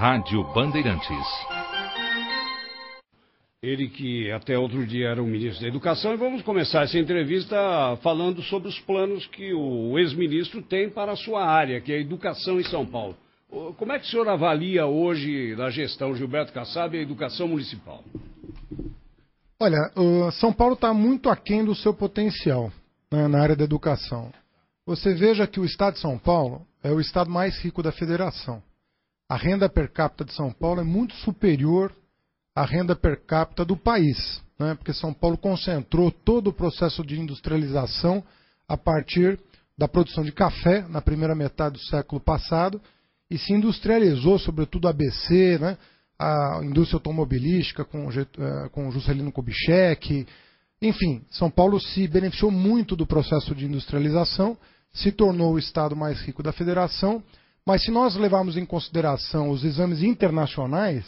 Rádio Bandeirantes. Ele que até outro dia era o ministro da Educação, e vamos começar essa entrevista falando sobre os planos que o ex-ministro tem para a sua área, que é a educação em São Paulo. Como é que o senhor avalia hoje, na gestão Gilberto Kassab, a educação municipal? Olha, São Paulo está muito aquém do seu potencial, né, na área da educação. Você veja que o estado de São Paulo é o estado mais rico da federação. A renda per capita de São Paulo é muito superior à renda per capita do país, né? Porque São Paulo concentrou todo o processo de industrialização a partir da produção de café na primeira metade do século passado e se industrializou, sobretudo a ABC, né? A indústria automobilística com Juscelino Kubitschek. Enfim, São Paulo se beneficiou muito do processo de industrialização, se tornou o estado mais rico da federação, mas se nós levarmos em consideração os exames internacionais,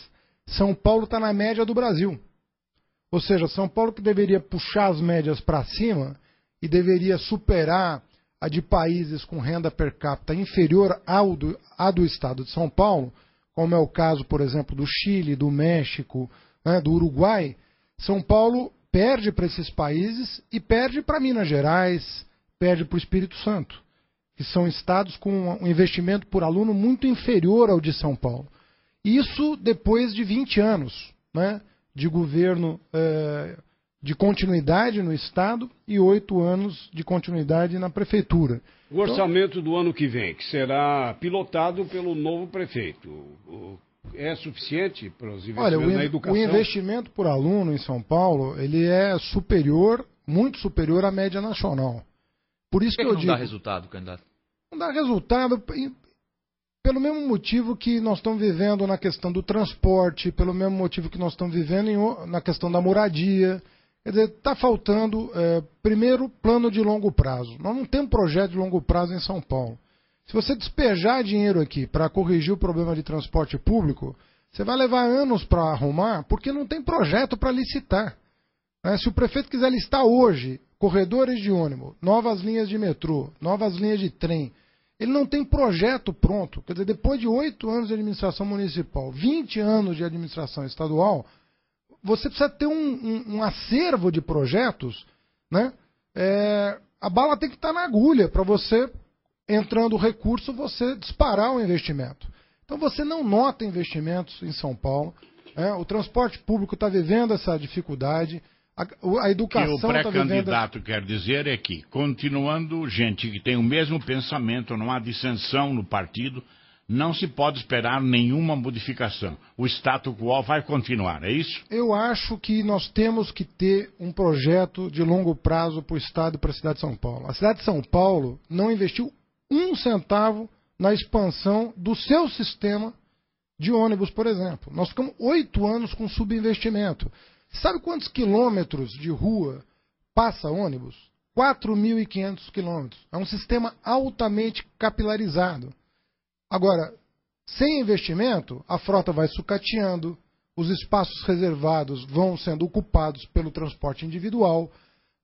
São Paulo está na média do Brasil. Ou seja, São Paulo que deveria puxar as médias para cima e deveria superar a de países com renda per capita inferior à do estado de São Paulo, como é o caso, por exemplo, do Chile, do México, né, do Uruguai. São Paulo perde para esses países e perde para Minas Gerais, perde para o Espírito Santo, que são estados com um investimento por aluno muito inferior ao de São Paulo. Isso depois de 20 anos, né, de governo de continuidade no estado e 8 anos de continuidade na prefeitura. O orçamento do ano que vem, que será pilotado pelo novo prefeito, é suficiente para os investimentos na educação? O investimento por aluno em São Paulo, ele é superior, muito superior à média nacional. Por isso que eu digo, não dá resultado, candidato? Não dá resultado pelo mesmo motivo que nós estamos vivendo na questão do transporte, pelo mesmo motivo que nós estamos vivendo na questão da moradia. Quer dizer, está faltando, primeiro, plano de longo prazo. Nós não temos projeto de longo prazo em São Paulo. Se você despejar dinheiro aqui para corrigir o problema de transporte público, você vai levar anos para arrumar, porque não tem projeto para licitar. Se o prefeito quiser listar hoje corredores de ônibus, novas linhas de metrô, novas linhas de trem, ele não tem projeto pronto. Quer dizer, depois de 8 anos de administração municipal, 20 anos de administração estadual, você precisa ter um acervo de projetos, né? A bala tem que estar na agulha para você, entrando o recurso, você disparar o investimento. Então você não nota investimentos em São Paulo. O transporte público está vivendo essa dificuldade. A educação está vivendo... O pré-candidato quer dizer é que, continuando gente que tem o mesmo pensamento, não há dissensão no partido, não se pode esperar nenhuma modificação. O status quo vai continuar, é isso? Eu acho que nós temos que ter um projeto de longo prazo para o Estado e para a cidade de São Paulo. A cidade de São Paulo não investiu 1 centavo na expansão do seu sistema de ônibus, por exemplo. Nós ficamos 8 anos com subinvestimento. Sabe quantos quilômetros de rua passa ônibus? 4.500 quilômetros. É um sistema altamente capilarizado. Agora, sem investimento, a frota vai sucateando, os espaços reservados vão sendo ocupados pelo transporte individual,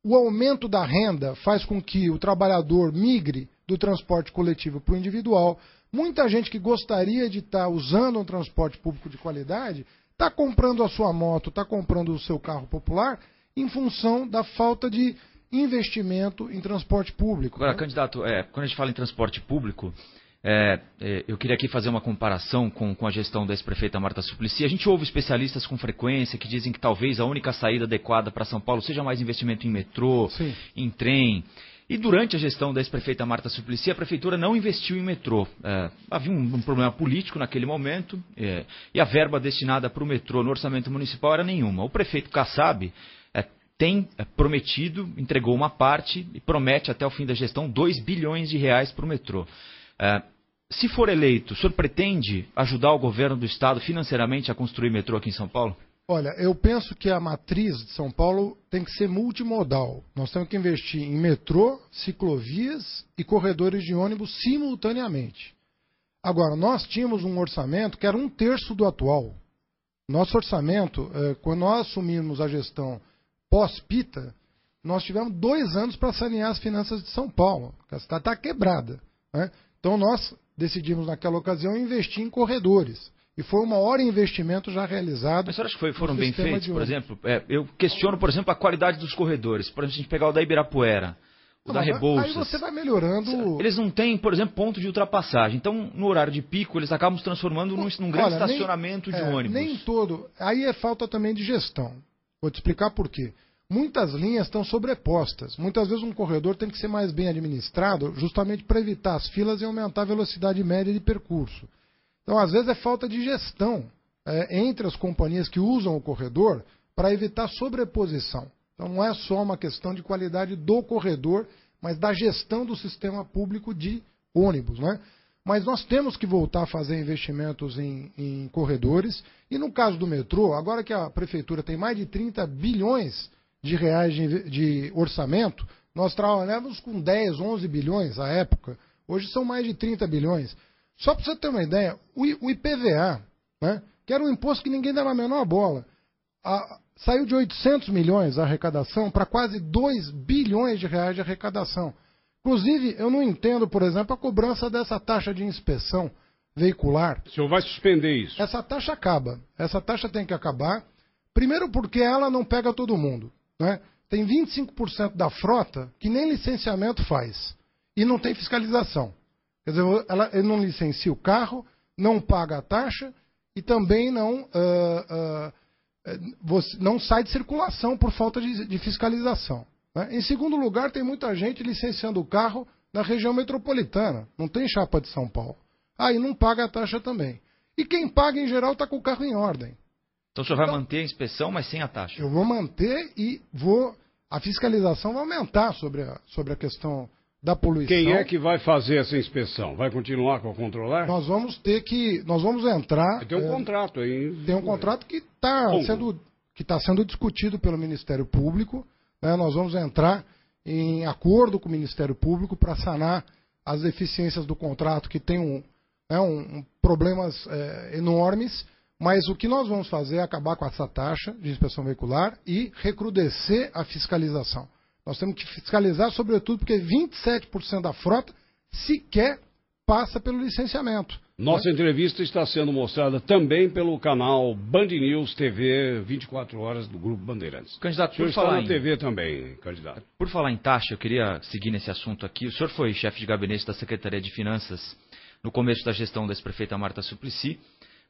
o aumento da renda faz com que o trabalhador migre do transporte coletivo para o individual. Muita gente que gostaria de estar usando um transporte público de qualidade está comprando a sua moto, está comprando o seu carro popular em função da falta de investimento em transporte público. Agora, candidato, quando a gente fala em transporte público, eu queria aqui fazer uma comparação com a gestão da ex-prefeita Marta Suplicy. A gente ouve especialistas com frequência que dizem que talvez a única saída adequada para São Paulo seja mais investimento em metrô, sim, em trem. E durante a gestão da ex-prefeita Marta Suplicy, a prefeitura não investiu em metrô. Havia um problema político naquele momento e a verba destinada para o metrô no orçamento municipal era nenhuma. O prefeito Kassab tem prometido, entregou uma parte e promete até o fim da gestão 2 bilhões de reais para o metrô. Se for eleito, o senhor pretende ajudar o governo do estado financeiramente a construir metrô aqui em São Paulo? Olha, eu penso que a matriz de São Paulo tem que ser multimodal. Nós temos que investir em metrô, ciclovias e corredores de ônibus simultaneamente. Agora, nós tínhamos um orçamento que era 1/3 do atual. Nosso orçamento, quando nós assumimos a gestão pós-Pita, nós tivemos 2 anos para sanear as finanças de São Paulo. A cidade está quebrada, né? Então nós decidimos naquela ocasião investir em corredores. E foi o maior investimento já realizado. Mas você acha que foram bem feitos, por ônibus. exemplo? Eu questiono, por exemplo, a qualidade dos corredores. Por exemplo, se a gente pegar o da Ibirapuera, o da Rebouças. Aí você vai melhorando. Eles não têm, por exemplo, ponto de ultrapassagem. Então, no horário de pico, eles acabam se transformando num grande estacionamento de ônibus. Nem todo. Aí é falta também de gestão. Vou te explicar por quê. Muitas linhas estão sobrepostas. Muitas vezes um corredor tem que ser mais bem administrado justamente para evitar as filas e aumentar a velocidade média de percurso. Então, às vezes, é falta de gestão entre as companhias que usam o corredor para evitar sobreposição. Então, não é só uma questão de qualidade do corredor, mas da gestão do sistema público de ônibus, né? Mas nós temos que voltar a fazer investimentos em corredores. E no caso do metrô, agora que a prefeitura tem mais de 30 bilhões de reais de orçamento, nós trabalhávamos com 10, 11 bilhões à época. Hoje são mais de 30 bilhões. Só para você ter uma ideia, o IPVA, né, que era um imposto que ninguém dava a menor bola, saiu de 800 milhões a arrecadação para quase 2 bilhões de reais de arrecadação. Inclusive, eu não entendo, por exemplo, a cobrança dessa taxa de inspeção veicular. O senhor vai suspender isso? Essa taxa acaba. Essa taxa tem que acabar. Primeiro porque ela não pega todo mundo, né? Tem 25% da frota que nem licenciamento faz e não tem fiscalização. Quer dizer, ele não licencia o carro, não paga a taxa e também não sai de circulação por falta de fiscalização, né? Em segundo lugar, tem muita gente licenciando o carro na região metropolitana, não tem chapa de São Paulo. Aí não paga a taxa também. E quem paga, em geral, está com o carro em ordem. Então o senhor vai manter a inspeção, mas sem a taxa? Eu vou manter e a fiscalização vai aumentar sobre a questão da poluição. Quem é que vai fazer essa inspeção? Vai continuar com a controlar? Nós vamos entrar... Tem um contrato aí. Tem um contrato que está sendo discutido pelo Ministério Público, né? Nós vamos entrar em acordo com o Ministério Público para sanar as deficiências do contrato, que tem problemas enormes, mas o que nós vamos fazer é acabar com essa taxa de inspeção veicular e recrudescer a fiscalização. Nós temos que fiscalizar, sobretudo, porque 27% da frota sequer passa pelo licenciamento. Nossa entrevista está sendo mostrada também pelo canal Band News TV 24 horas do Grupo Bandeirantes. Candidato, o senhor está na TV também, candidato. Por falar em taxa, eu queria seguir nesse assunto aqui. O senhor foi chefe de gabinete da Secretaria de Finanças no começo da gestão da ex-prefeita Marta Suplicy,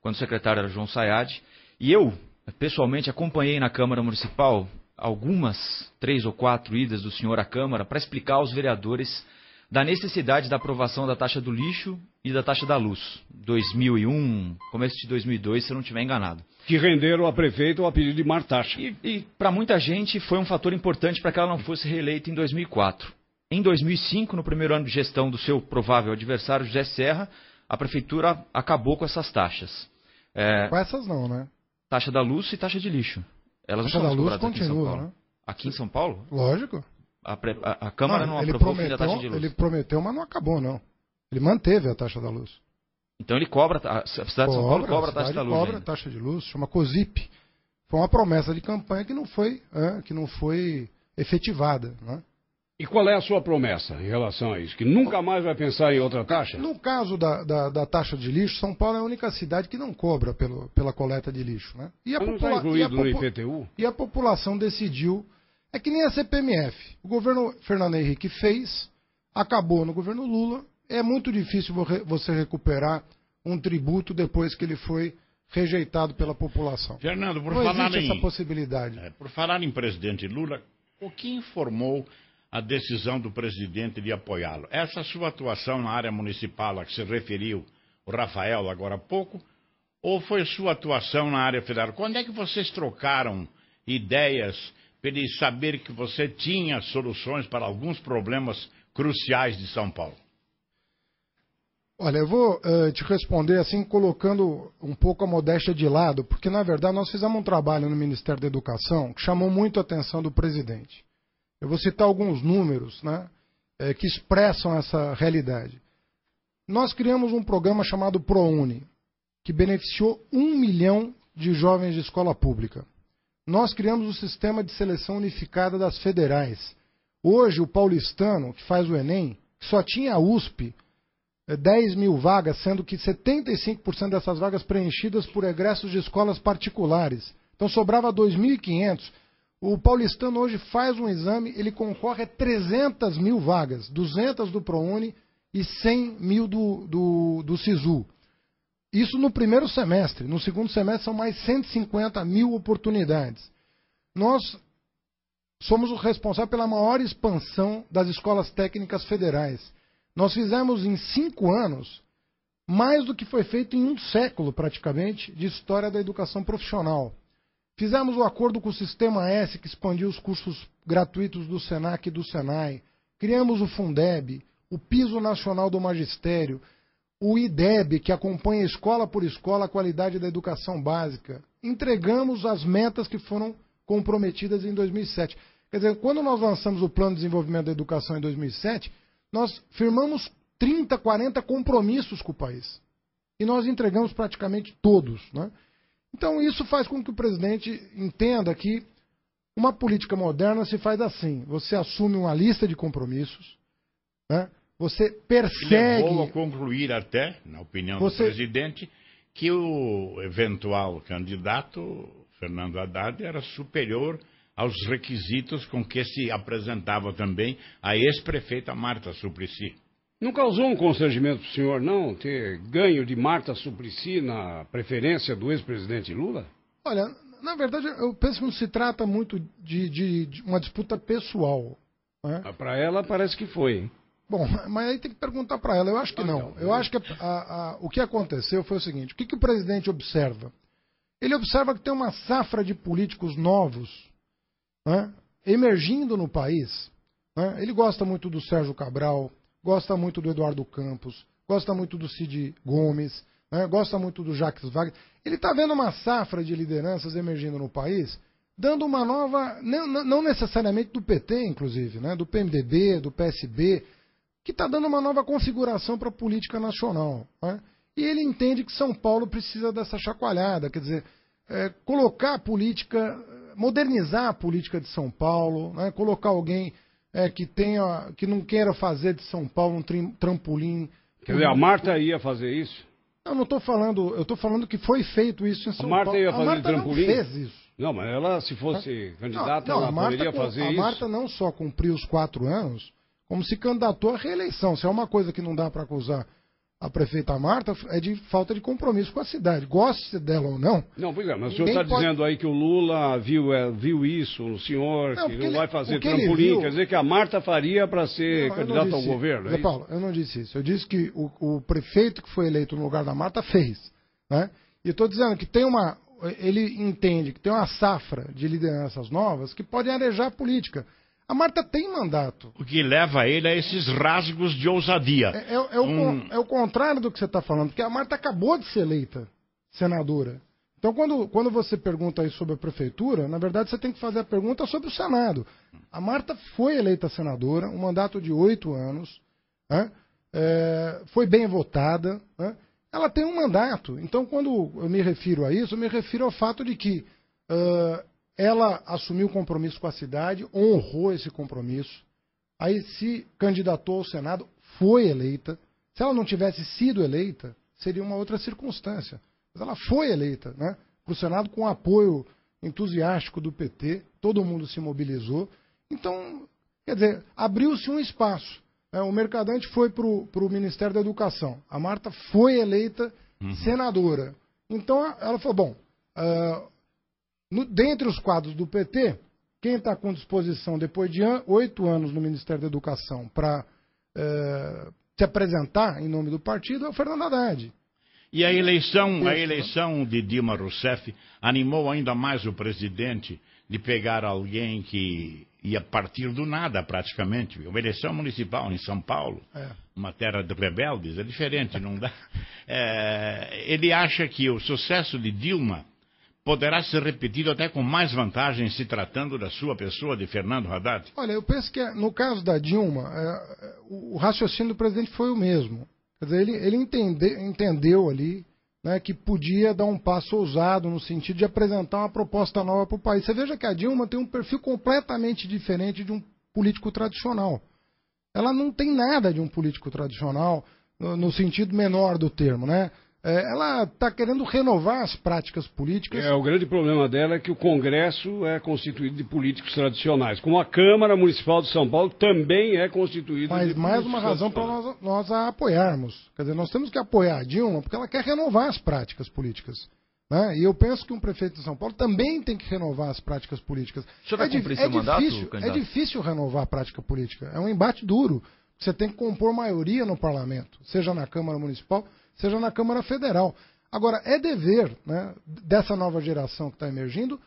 quando o secretário era João Sayad. E eu, pessoalmente, acompanhei na Câmara Municipal algumas 3 ou 4 idas do senhor à Câmara para explicar aos vereadores da necessidade da aprovação da taxa do lixo e da taxa da luz. 2001, começo de 2002, se eu não estiver enganado. Que renderam a prefeita a pedido de Martaxa. E para muita gente foi um fator importante para que ela não fosse reeleita em 2004. Em 2005, no primeiro ano de gestão do seu provável adversário, José Serra, a prefeitura acabou com essas taxas. Com essas não, né? Taxa da luz e taxa de lixo. Elas taxa não são da luz cobradas continua, aqui em São Paulo. né? Aqui em São Paulo? Lógico. A Câmara não aprovou o fim da taxa de luz. Ele prometeu, mas não acabou, não. Ele manteve a taxa da luz. Então ele cobra, a cidade de São Paulo cobra a taxa da luz. Cobra a taxa de luz, chama COSIP. Foi uma promessa de campanha que não foi efetivada, né? E qual é a sua promessa em relação a isso? Que nunca mais vai pensar em outra taxa? No caso da taxa de lixo, São Paulo é a única cidade que não cobra pela coleta de lixo, né? Mas não está incluído no IPTU? E a população decidiu. É que nem a CPMF. O governo Fernando Henrique fez, acabou no governo Lula. É muito difícil você recuperar um tributo depois que ele foi rejeitado pela população. Fernando, não existe essa possibilidade. Por falar em presidente Lula, o que informou a decisão do presidente de apoiá-lo? Essa sua atuação na área municipal a que se referiu o Rafael agora há pouco, ou foi sua atuação na área federal? Quando é que vocês trocaram ideias para ele saber que você tinha soluções para alguns problemas cruciais de São Paulo? Olha, eu vou te responder assim, colocando um pouco a modéstia de lado, porque na verdade nós fizemos um trabalho no Ministério da Educação que chamou muito a atenção do presidente. Eu vou citar alguns números, né, que expressam essa realidade. Nós criamos um programa chamado ProUni, que beneficiou 1 milhão de jovens de escola pública. Nós criamos o sistema de seleção unificada das federais. Hoje, o paulistano, que faz o Enem, que só tinha a USP, 10 mil vagas, sendo que 75% dessas vagas preenchidas por egressos de escolas particulares. Então sobrava 2.500. O paulistano hoje faz um exame, ele concorre a 300 mil vagas, 200 do ProUni e 100 mil do SISU. Isso no primeiro semestre. No segundo semestre são mais 150 mil oportunidades. Nós somos os responsáveis pela maior expansão das escolas técnicas federais. Nós fizemos em 5 anos mais do que foi feito em um século, praticamente, de história da educação profissional. Fizemos o acordo com o Sistema S, que expandiu os cursos gratuitos do SENAC e do SENAI. Criamos o Fundeb, o Piso Nacional do Magistério, o IDEB, que acompanha escola por escola a qualidade da educação básica. Entregamos as metas que foram comprometidas em 2007. Quer dizer, quando nós lançamos o Plano de Desenvolvimento da Educação em 2007, nós firmamos 30, 40 compromissos com o país. E nós entregamos praticamente todos, né? Então isso faz com que o presidente entenda que uma política moderna se faz assim. Você assume uma lista de compromissos, né? Você persegue... Levou a concluir até, na opinião do presidente, que o eventual candidato, Fernando Haddad, era superior aos requisitos com que se apresentava também a ex-prefeita Marta Suplicy. Não causou um constrangimento para o senhor, não, ter ganho de Marta Suplicy na preferência do ex-presidente Lula? Olha, na verdade, eu penso que não se trata muito de uma disputa pessoal, né? Para ela parece que foi, hein? Bom, mas aí tem que perguntar para ela. Eu acho que não. Eu acho que o que aconteceu foi o seguinte. O que o presidente observa? Ele observa que tem uma safra de políticos novos, né, emergindo no país. Né? Ele gosta muito do Sérgio Cabral, gosta muito do Eduardo Campos, gosta muito do Cid Gomes, né, gosta muito do Jacques Wagner. Ele está vendo uma safra de lideranças emergindo no país, dando uma nova, não necessariamente do PT, inclusive, né, do PMDB, do PSB, que está dando uma nova configuração para a política nacional. Né? E ele entende que São Paulo precisa dessa chacoalhada, quer dizer, colocar a política, modernizar a política de São Paulo, né? Colocar alguém que não queira fazer de São Paulo um trampolim. Quer dizer, a Marta ia fazer isso? Eu não estou falando, eu estou falando que foi feito isso em São Paulo. A Marta ia fazer de trampolim? Não fez isso. Não, mas ela, se fosse candidata, ela poderia fazer isso. A Marta não só cumpriu os 4 anos, como se candidatou à reeleição. Se é uma coisa que não dá para acusar a prefeita Marta, é de falta de compromisso com a cidade. Goste dela ou não. Não, pois é, mas o senhor está dizendo aí que o Lula viu isso, o senhor, que não vai fazer trampolim, quer dizer que a Marta faria para ser candidata ao governo. Zé Paulo, eu não disse isso. Eu disse que o prefeito que foi eleito no lugar da Marta fez. Né? E estou dizendo que ele entende que tem uma safra de lideranças novas que podem arejar a política. A Marta tem mandato. O que leva ele a esses rasgos de ousadia. É o contrário do que você está falando, porque a Marta acabou de ser eleita senadora. Então, quando você pergunta aí sobre a prefeitura, na verdade você tem que fazer a pergunta sobre o Senado. A Marta foi eleita senadora, um mandato de 8 anos, né? Foi bem votada, né? Ela tem um mandato. Então, quando eu me refiro a isso, eu me refiro ao fato de que ela assumiu o compromisso com a cidade, honrou esse compromisso, aí se candidatou ao Senado, foi eleita. Se ela não tivesse sido eleita, seria uma outra circunstância. Mas ela foi eleita, né, para o Senado com apoio entusiástico do PT, todo mundo se mobilizou. Então, quer dizer, abriu-se um espaço. Né, o Mercadante foi para o Ministério da Educação. A Marta foi eleita senadora. Então, ela falou, bom... dentre os quadros do PT, quem está com disposição, depois de 8 anos no Ministério da Educação, para se apresentar em nome do partido, é o Fernando Haddad. E a eleição de Dilma Rousseff animou ainda mais o presidente de pegar alguém que ia partir do nada, praticamente. Uma eleição municipal em São Paulo, uma terra de rebeldes, é diferente, não dá. Ele acha que o sucesso de Dilma poderá ser repetido até com mais vantagem se tratando da sua pessoa, de Fernando Haddad? Olha, eu penso que no caso da Dilma, o raciocínio do presidente foi o mesmo. Quer dizer, ele entendeu ali, né, que podia dar um passo ousado no sentido de apresentar uma proposta nova para o país. Você veja que a Dilma tem um perfil completamente diferente de um político tradicional. Ela não tem nada de um político tradicional, no sentido menor do termo, né? Ela está querendo renovar as práticas políticas. O grande problema dela é que o Congresso é constituído de políticos tradicionais, como a Câmara Municipal de São Paulo também é constituída de políticos tradicionais. Mas mais uma razão para nós a apoiarmos. Quer dizer, nós temos que apoiar a Dilma porque ela quer renovar as práticas políticas. Né? E eu penso que um prefeito de São Paulo também tem que renovar as práticas políticas. O senhor vai cumprir seu mandato, candidato? É difícil renovar a prática política. É um embate duro. Você tem que compor maioria no parlamento, seja na Câmara Municipal, seja na Câmara Federal. Agora, é dever, né, dessa nova geração que está emergindo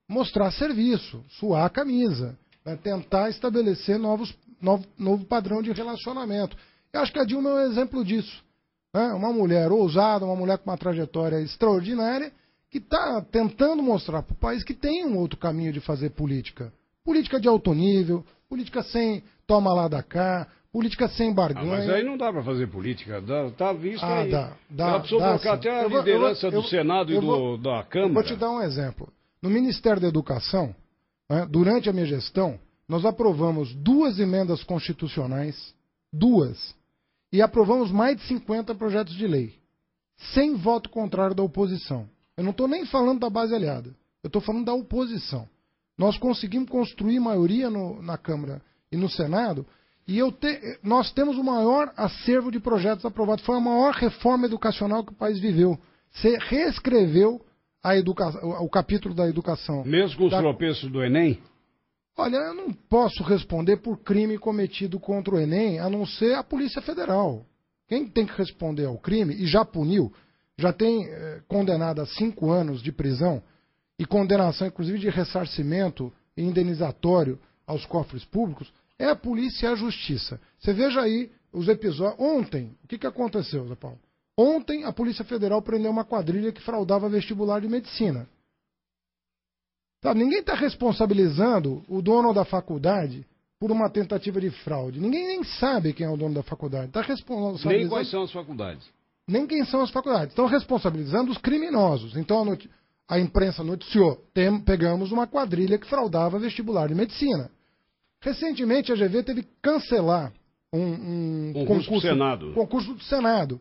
mostrar serviço, suar a camisa, né, tentar estabelecer novo padrão de relacionamento. Eu acho que a Dilma é um exemplo disso. Né? Uma mulher ousada, uma mulher com uma trajetória extraordinária, que está tentando mostrar para o país que tem um outro caminho de fazer política. Política de alto nível, política sem toma lá da cá, política sem barganha. Mas aí não dá para fazer política, está visto aí. Dá, ela precisou trocar até a liderança do Senado e da Câmara. Vou te dar um exemplo. No Ministério da Educação, né, durante a minha gestão, nós aprovamos 2 emendas constitucionais, 2, e aprovamos mais de 50 projetos de lei, sem voto contrário da oposição. Eu não estou nem falando da base aliada, eu estou falando da oposição. Nós conseguimos construir maioria na Câmara e no Senado, e nós temos o maior acervo de projetos aprovados. Foi a maior reforma educacional que o país viveu. Você reescreveu o capítulo da educação. Mesmo com os tropeços do Enem? Olha, eu não posso responder por crime cometido contra o Enem, a não ser a Polícia Federal. Quem tem que responder ao crime, e já puniu, já tem condenado a 5 anos de prisão, e condenação, inclusive, de ressarcimento e indenizatório aos cofres públicos, é a polícia e a justiça. Você veja aí os episódios. Ontem, o que aconteceu, Zé Paulo? Ontem, a Polícia Federal prendeu uma quadrilha que fraudava vestibular de medicina. Sabe, ninguém está responsabilizando o dono da faculdade por uma tentativa de fraude. Ninguém nem sabe quem é o dono da faculdade. Está responsabilizando... Nem quais são as faculdades. Nem quem são as faculdades. Estão responsabilizando os criminosos. Então, a imprensa noticiou. Pegamos uma quadrilha que fraudava vestibular de medicina. Recentemente, a GV teve que cancelar um concurso do Senado,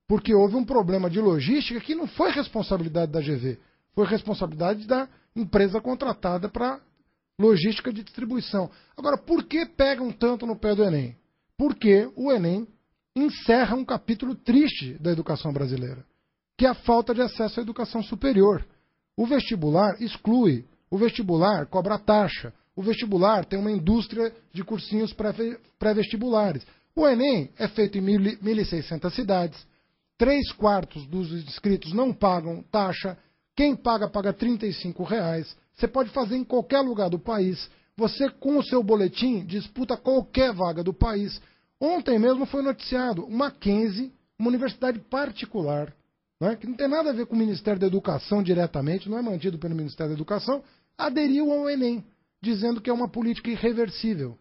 porque houve um problema de logística que não foi responsabilidade da GV, foi responsabilidade da empresa contratada para logística de distribuição. Agora, por que pegam tanto no pé do Enem? Porque o Enem encerra um capítulo triste da educação brasileira, que é a falta de acesso à educação superior. O vestibular exclui, o vestibular cobra taxa, o vestibular tem uma indústria de cursinhos pré-vestibulares. O Enem é feito em 1.600 cidades, 3/4 dos inscritos não pagam taxa, quem paga, paga R$ 35. Você pode fazer em qualquer lugar do país. Você, com o seu boletim, disputa qualquer vaga do país. Ontem mesmo foi noticiado, o Mackenzie, uma universidade particular, né, que não tem nada a ver com o Ministério da Educação diretamente, não é mantido pelo Ministério da Educação, aderiu ao Enem, dizendo que é uma política irreversível.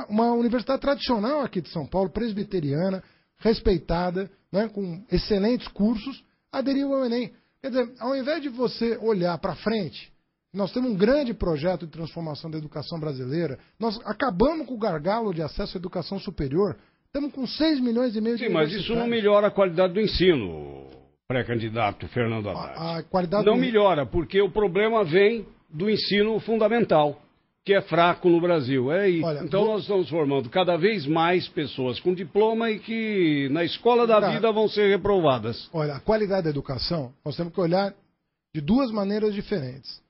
Uma universidade tradicional aqui de São Paulo, presbiteriana, respeitada, né, com excelentes cursos, aderiu ao Enem. Quer dizer, ao invés de você olhar para frente, nós temos um grande projeto de transformação da educação brasileira, nós acabamos com o gargalo de acesso à educação superior, estamos com 6 milhões e meio de universitários. Sim, mas isso não melhora a qualidade do ensino, pré-candidato Fernando Haddad. A qualidade não melhora, porque o problema vem do ensino fundamental, que é fraco no Brasil. Olha, então nós estamos formando cada vez mais pessoas com diploma e que na escola da vida vão ser reprovadas. Olha, a qualidade da educação, nós temos que olhar de 2 maneiras diferentes.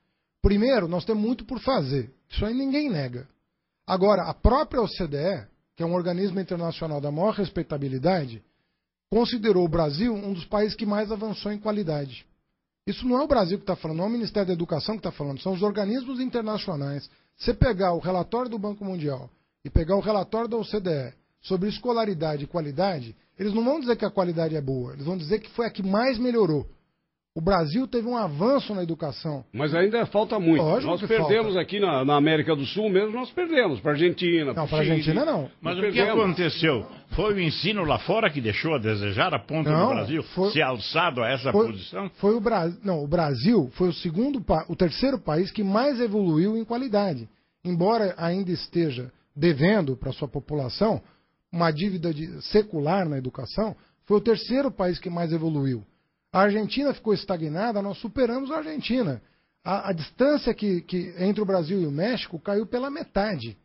Primeiro, nós temos muito por fazer. Isso aí ninguém nega. Agora, a própria OCDE, que é um organismo internacional da maior respeitabilidade, considerou o Brasil um dos países que mais avançou em qualidade. Isso não é o Brasil que está falando, não é o Ministério da Educação que está falando, são os organismos internacionais. Você pegar o relatório do Banco Mundial e pegar o relatório da OCDE sobre escolaridade e qualidade, eles não vão dizer que a qualidade é boa, eles vão dizer que foi a que mais melhorou. O Brasil teve um avanço na educação. Mas ainda falta muito. Lógico nós perdemos falta. Aqui na América do Sul mesmo, nós perdemos para a Argentina. Não, para a Argentina não. Mas o que aconteceu? Foi o ensino lá fora que deixou a desejar a ponto do Brasil se alçado a essa posição? Foi o Brasil. Não, o Brasil foi o terceiro país que mais evoluiu em qualidade. Embora ainda esteja devendo para sua população, uma dívida secular na educação, foi o terceiro país que mais evoluiu. A Argentina ficou estagnada, nós superamos a Argentina. A distância que entre o Brasil e o México caiu pela metade,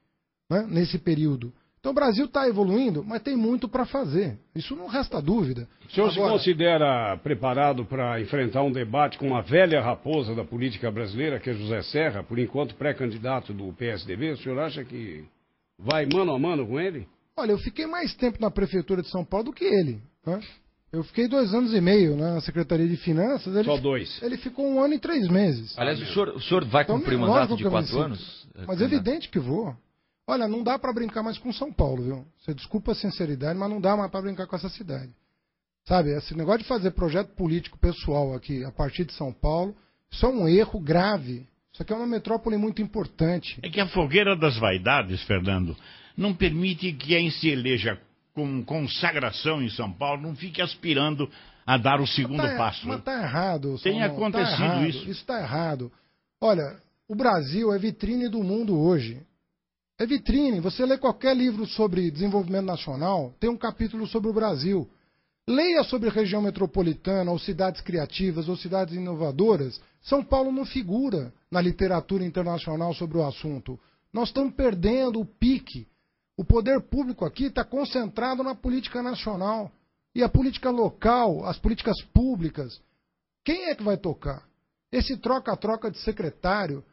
né, nesse período. Então o Brasil está evoluindo, mas tem muito para fazer. Isso não resta dúvida. O senhor se considera preparado para enfrentar um debate com uma velha raposa da política brasileira, que é José Serra, por enquanto pré-candidato do PSDB? O senhor acha que vai mano a mano com ele? Olha, eu fiquei mais tempo na Prefeitura de São Paulo do que ele, né? Eu fiquei 2 anos e meio na Secretaria de Finanças. Só 2. Ele ficou 1 ano e 3 meses. Aliás, o senhor vai cumprir um mandato de 4 anos? Mas é evidente que vou. Olha, não dá para brincar mais com São Paulo, viu? Você desculpa a sinceridade, mas não dá mais para brincar com essa cidade. Sabe, esse negócio de fazer projeto político pessoal aqui, a partir de São Paulo, isso é um erro grave. Isso aqui é uma metrópole muito importante. É que a fogueira das vaidades, Fernando, não permite que quem se eleja com consagração em São Paulo não fique aspirando a dar o segundo passo. Mas está errado. Tem acontecido isso. Isso está errado. Olha, o Brasil é vitrine do mundo hoje. É vitrine. Você lê qualquer livro sobre desenvolvimento nacional, tem um capítulo sobre o Brasil. Leia sobre região metropolitana, ou cidades criativas, ou cidades inovadoras. São Paulo não figura na literatura internacional sobre o assunto. Nós estamos perdendo o pique. O poder público aqui está concentrado na política nacional. E a política local, as políticas públicas, quem é que vai tocar? Esse troca-troca de secretário.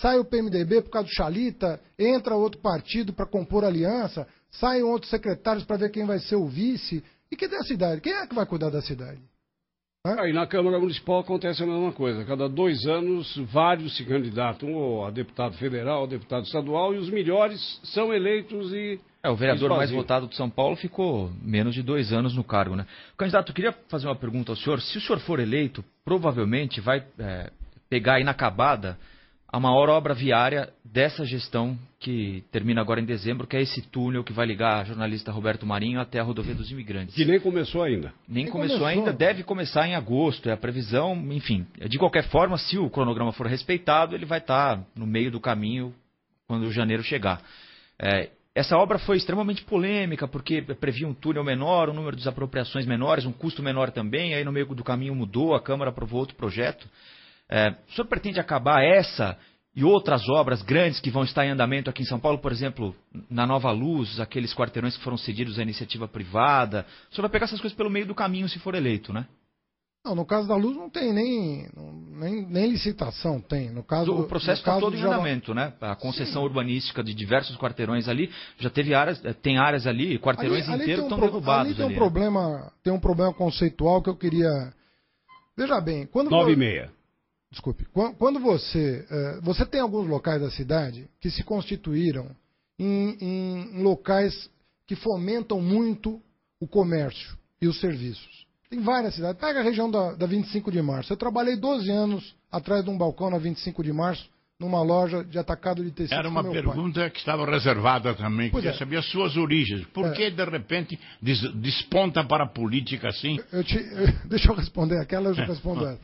Sai o PMDB por causa do Chalita, entra outro partido para compor aliança, saem outros secretários para ver quem vai ser o vice. E cadê a cidade? Quem é que vai cuidar da cidade? Aí na Câmara Municipal acontece a mesma coisa. Cada 2 anos, vários se candidatam, ou a deputado federal, ou a deputado estadual, e os melhores são eleitos e... O vereador mais votado de São Paulo ficou menos de 2 anos no cargo, né? Candidato, eu queria fazer uma pergunta ao senhor. Se o senhor for eleito, provavelmente vai pegar inacabada a maior obra viária dessa gestão que termina agora em dezembro, que é esse túnel que vai ligar a jornalista Roberto Marinho até a Rodovia dos Imigrantes. Que nem começou ainda. Nem começou ainda, deve começar em agosto, é a previsão, enfim. De qualquer forma, se o cronograma for respeitado, ele vai estar no meio do caminho quando janeiro chegar. Essa obra foi extremamente polêmica, porque previa um túnel menor, um número de desapropriações menores, um custo menor também, aí no meio do caminho mudou, a Câmara aprovou outro projeto. O senhor pretende acabar essa e outras obras grandes que vão estar em andamento aqui em São Paulo, por exemplo, na Nova Luz, aqueles quarteirões que foram cedidos à iniciativa privada? O senhor vai pegar essas coisas pelo meio do caminho se for eleito, né? Não, no caso da Luz não tem nem licitação, tem. No caso, o processo está todo em andamento, né? A concessão urbanística de diversos quarteirões ali, já teve áreas, tem áreas ali, quarteirões inteiros estão derrubados. Ali tem um problema conceitual que eu queria... Veja bem, quando... 9h30. Desculpe. Quando você tem alguns locais da cidade que se constituíram em locais que fomentam muito o comércio e os serviços. Tem várias cidades. Pega a região da 25 de março. Eu trabalhei 12 anos atrás de um balcão na 25 de março, numa loja de atacado de tecidos. Era uma pergunta que estava reservada também, queria saber as suas origens. Por que, de repente, desponta para a política assim? Deixa eu responder aquela, eu já respondo ela.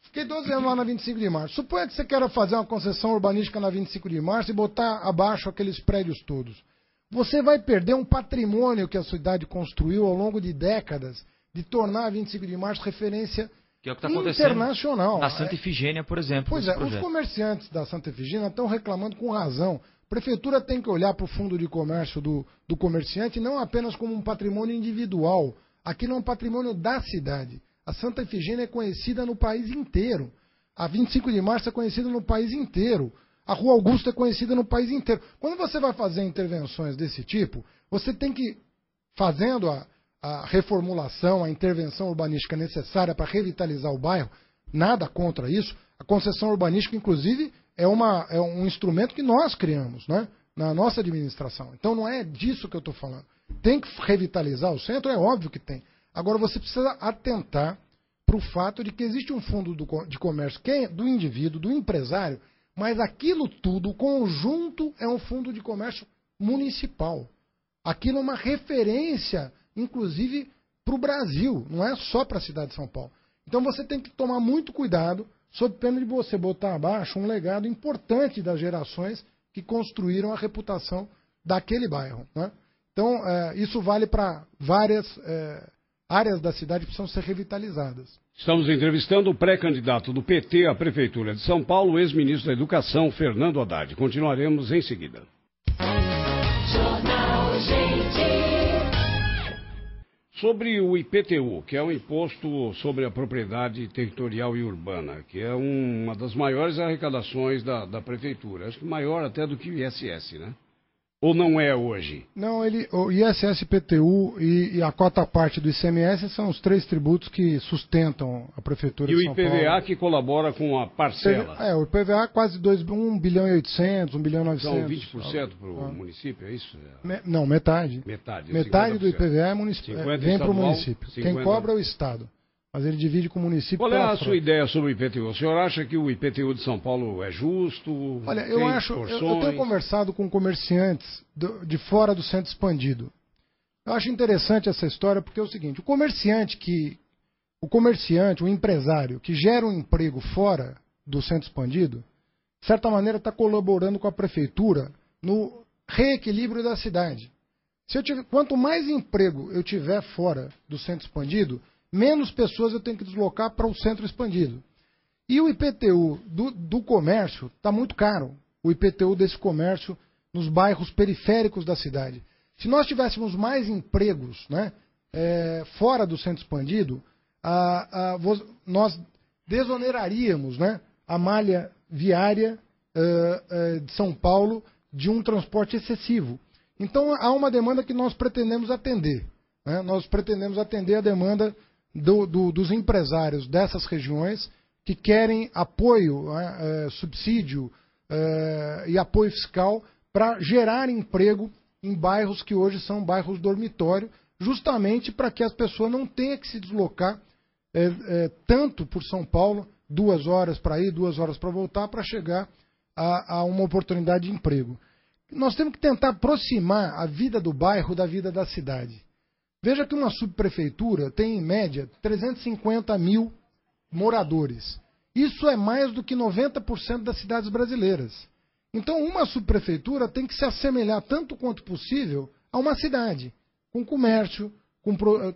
Fiquei 12 anos lá na 25 de março. Suponha que você queira fazer uma concessão urbanística na 25 de março e botar abaixo aqueles prédios todos. Você vai perder um patrimônio que a cidade construiu ao longo de décadas de tornar a 25 de março referência que é o que está acontecendo internacional. Na Santa Efigênia, por exemplo. Pois é, os comerciantes da Santa Efigênia estão reclamando com razão. A prefeitura tem que olhar para o fundo de comércio do comerciante não apenas como um patrimônio individual. Aqui não é um patrimônio da cidade. A Santa Efigênia é conhecida no país inteiro. A 25 de março é conhecida no país inteiro. A Rua Augusta é conhecida no país inteiro. Quando você vai fazer intervenções desse tipo, você tem que, fazendo a reformulação, a intervenção urbanística necessária para revitalizar o bairro, nada contra isso. A concessão urbanística, inclusive, é um instrumento que nós criamos, né, na nossa administração. Então não é disso que eu estou falando. Tem que revitalizar o centro? É óbvio que tem. Agora você precisa atentar para o fato de que existe um fundo de comércio que é do indivíduo, do empresário, mas aquilo tudo, o conjunto, é um fundo de comércio municipal. Aquilo é uma referência, inclusive, para o Brasil, não é só para a cidade de São Paulo. Então você tem que tomar muito cuidado, sob pena de você botar abaixo um legado importante das gerações que construíram a reputação daquele bairro, né? Então, isso vale para várias áreas da cidade que precisam ser revitalizadas. Estamos entrevistando o pré-candidato do PT à Prefeitura de São Paulo, o ex-ministro da Educação, Fernando Haddad. Continuaremos em seguida. Sobre o IPTU, que é o Imposto sobre a Propriedade Territorial e Urbana, que é uma das maiores arrecadações da Prefeitura. Acho que maior até do que o ISS, né? Ou não é hoje? Não, o ISS, IPTU e a cota parte do ICMS são os 3 tributos que sustentam a Prefeitura de São Paulo. E o IPVA que colabora com a parcela? O IPVA é quase 1 bilhão e 800, 1 bilhão e 900. São 20% para o município, é isso? Não, metade. Metade do IPVA vem para o município. Quem cobra é o Estado. Mas ele divide com o município. Qual é a sua ideia sobre o IPTU? O senhor acha que o IPTU de São Paulo é justo? Olha, eu tenho conversado com comerciantes de fora do centro expandido. Eu acho interessante essa história porque é o seguinte, o empresário que gera um emprego fora do centro expandido, de certa maneira está colaborando com a prefeitura no reequilíbrio da cidade. Quanto mais emprego eu tiver fora do centro expandido, menos pessoas eu tenho que deslocar para o centro expandido. E o IPTU do comércio está muito caro. O IPTU desse comércio nos bairros periféricos da cidade. Se nós tivéssemos mais empregos, né, fora do centro expandido, nós desoneraríamos, né, a malha viária de São Paulo de um transporte excessivo. Então há uma demanda que nós pretendemos atender. Né? Nós pretendemos atender a demanda dos empresários dessas regiões que querem apoio, subsídio e apoio fiscal para gerar emprego em bairros que hoje são bairros dormitório, justamente para que as pessoas não tenham que se deslocar tanto por São Paulo, 2 horas para ir, 2 horas para voltar, para chegar a uma oportunidade de emprego. Nós temos que tentar aproximar a vida do bairro da vida da cidade. Veja que uma subprefeitura tem, em média, 350 mil moradores. Isso é mais do que 90% das cidades brasileiras. Então, uma subprefeitura tem que se assemelhar tanto quanto possível a uma cidade, com comércio,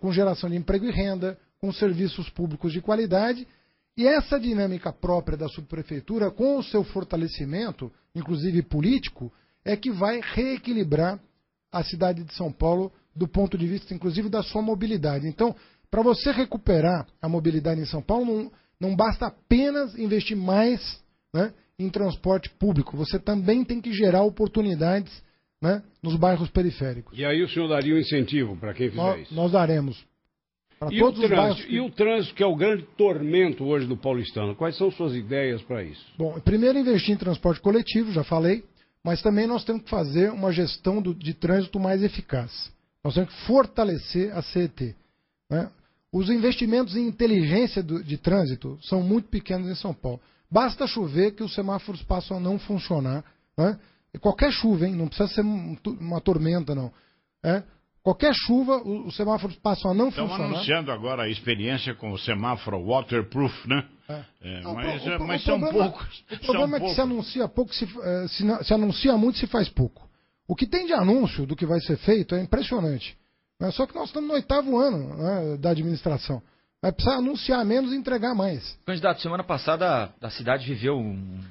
com geração de emprego e renda, com serviços públicos de qualidade. E essa dinâmica própria da subprefeitura, com o seu fortalecimento, inclusive político, é que vai reequilibrar a cidade de São Paulo do ponto de vista, inclusive, da sua mobilidade. Então, para você recuperar a mobilidade em São Paulo, não basta apenas investir mais, né, em transporte público. Você também tem que gerar oportunidades, né, nos bairros periféricos. E aí o senhor daria um incentivo para quem fizer isso? Nós daremos. Para todos os bairros E o trânsito, que é o grande tormento hoje do paulistano, quais são suas ideias para isso? Bom, primeiro investir em transporte coletivo, já falei, mas também nós temos que fazer uma gestão de trânsito mais eficaz. Nós temos que fortalecer a CET. Né? Os investimentos em inteligência de trânsito são muito pequenos em São Paulo. Basta chover que os semáforos passam a não funcionar. Né? E qualquer chuva, hein? Não precisa ser uma tormenta, não. Qualquer chuva, os semáforos passam a não funcionar. Estão anunciando agora a experiência com o semáforo waterproof, né? Mas são poucos. O problema é que se anuncia pouco, se anuncia muito, se faz pouco. O que tem de anúncio do que vai ser feito é impressionante. Só que nós estamos no 8º ano, né, da administração. Vai precisar anunciar menos e entregar mais. Candidato, semana passada a cidade viveu um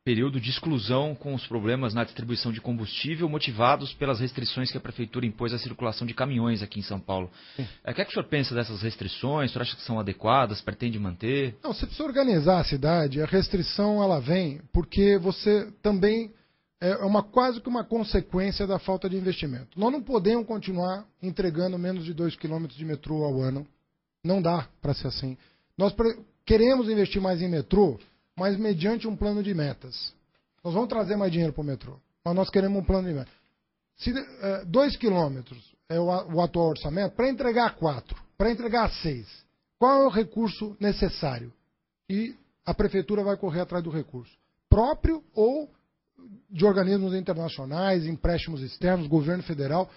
período de exclusão com os problemas na distribuição de combustível motivados pelas restrições que a Prefeitura impôs à circulação de caminhões aqui em São Paulo. O que é que o senhor pensa dessas restrições? O senhor acha que são adequadas? Pretende manter? Não, você precisa organizar a cidade. A restrição ela vem porque você também... quase que uma consequência da falta de investimento. Nós não podemos continuar entregando menos de 2 quilômetros de metrô ao ano. Não dá para ser assim. Nós queremos investir mais em metrô, mas mediante um plano de metas. Nós vamos trazer mais dinheiro para o metrô, mas nós queremos um plano de metas. Se 2 quilômetros é o atual orçamento, para entregar 4, para entregar 6, qual é o recurso necessário? E a prefeitura vai correr atrás do recurso. Próprio ou de organismos internacionais, empréstimos externos, governo federal.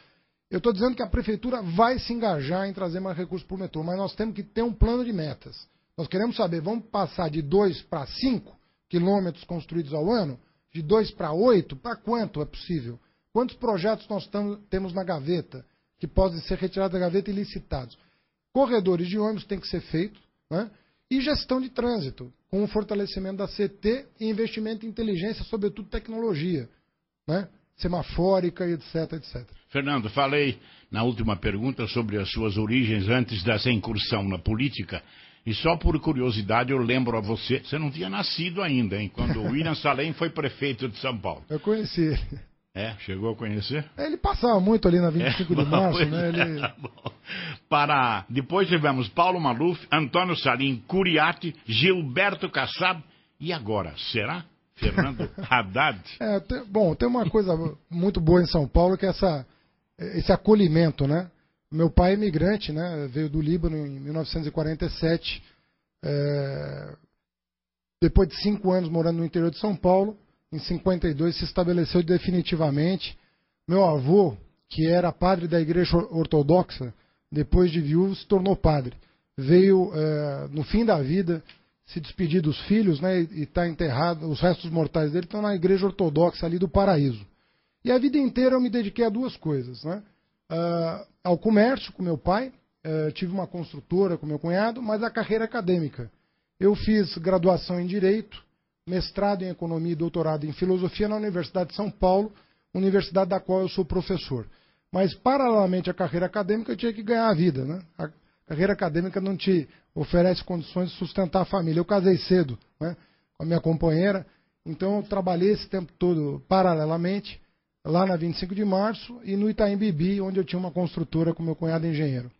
Eu estou dizendo que a prefeitura vai se engajar em trazer mais recursos para o metrô, mas nós temos que ter um plano de metas. Nós queremos saber, vamos passar de 2 para 5 quilômetros construídos ao ano? De 2 para 8? Para quanto é possível? Quantos projetos nós temos na gaveta, que podem ser retirados da gaveta e licitados? Corredores de ônibus tem que ser feito, né? E gestão de trânsito, com o fortalecimento da CT e investimento em inteligência, sobretudo tecnologia, né? Semafórica, etc, etc. Fernando, falei na última pergunta sobre as suas origens antes dessa incursão na política. E só por curiosidade eu lembro a você, você não tinha nascido ainda, hein? Quando o William Salem foi prefeito de São Paulo. Eu conheci ele. Chegou a conhecer? Ele passava muito ali na 25 de março, né? Ele... Depois tivemos Paulo Maluf, Antônio Salim, Curiati, Gilberto Kassab. E agora, será Fernando Haddad? Tem uma coisa muito boa em São Paulo, que é esse acolhimento, né? Meu pai é imigrante, né? Veio do Líbano em 1947. Depois de 5 anos morando no interior de São Paulo, em 52 se estabeleceu definitivamente. Meu avô, que era padre da Igreja Ortodoxa, depois de viúvo se tornou padre. Veio no fim da vida se despedir dos filhos, né? E está enterrado, os restos mortais dele estão na Igreja Ortodoxa ali do Paraíso. E a vida inteira eu me dediquei a 2 coisas, né? Ao comércio com meu pai, tive uma construtora com meu cunhado, mas a carreira acadêmica. Eu fiz graduação em Direito, mestrado em Economia e doutorado em Filosofia na Universidade de São Paulo, universidade da qual eu sou professor. Mas, paralelamente à carreira acadêmica, eu tinha que ganhar a vida, né? A carreira acadêmica não te oferece condições de sustentar a família. Eu casei cedo, né, com a minha companheira, então eu trabalhei esse tempo todo paralelamente, lá na 25 de março e no Itaim Bibi, onde eu tinha uma construtora com meu cunhado engenheiro.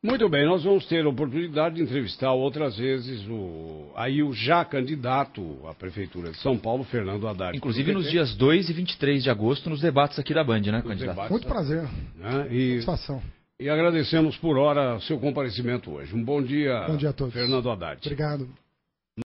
Muito bem, nós vamos ter a oportunidade de entrevistar outras vezes o já candidato à Prefeitura de São Paulo, Fernando Haddad. Inclusive nos dias 2 e 23 de agosto, nos debates aqui da Band, né, candidato? Muito prazer. Satisfação. E agradecemos por hora o seu comparecimento hoje. Um bom dia, bom dia a todos. Fernando Haddad. Obrigado.